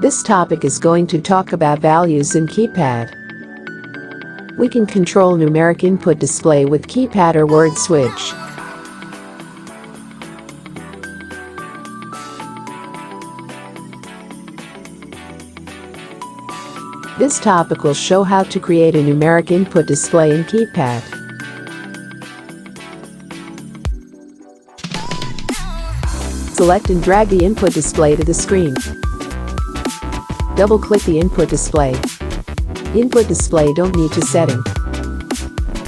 This topic is going to talk about values in keypad. We can control numeric input display with keypad or word switch. This topic will show how to create a numeric input display in keypad. Select and drag the input display to the screen. Double-click the input display. Input display don't need to setting.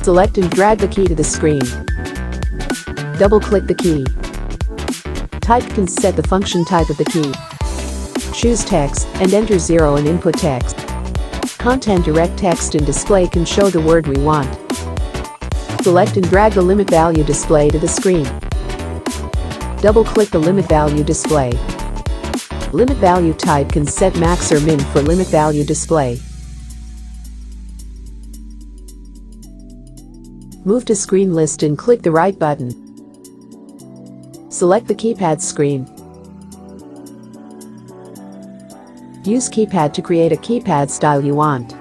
Select and drag the key to the screen. Double-click the key. Type can set the function type of the key. Choose text and enter 0 in input text. Content direct text in display can show the word we want. Select and drag the limit value display to the screen. Double-click the limit value display. Limit value type can set max or min for limit value display. Move to screen list and click the right button. Select the keypad screen. Use keypad to create a keypad style you want.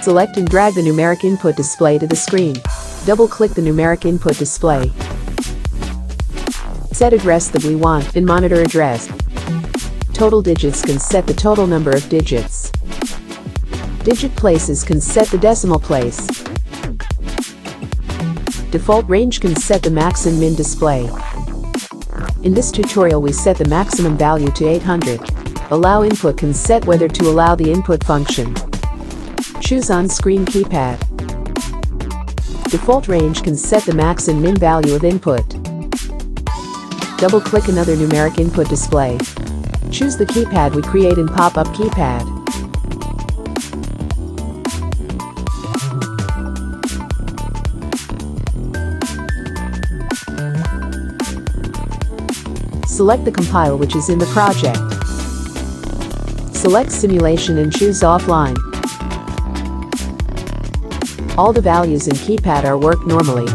Select and drag the numeric input display to the screen. Double-click the numeric input display. Set address that we want in monitor address. Total digits can set the total number of digits. Digit places can set the decimal place. Default range can set the max and min display. In this tutorial we set the maximum value to 800. Allow input can set whether to allow the input function. Choose on-screen keypad. Default range can set the max and min value of input. Double-click another numeric input display. Choose the keypad we create in pop-up keypad. Select the compile which is in the project. Select simulation and choose offline. All the values in keypad are work normally.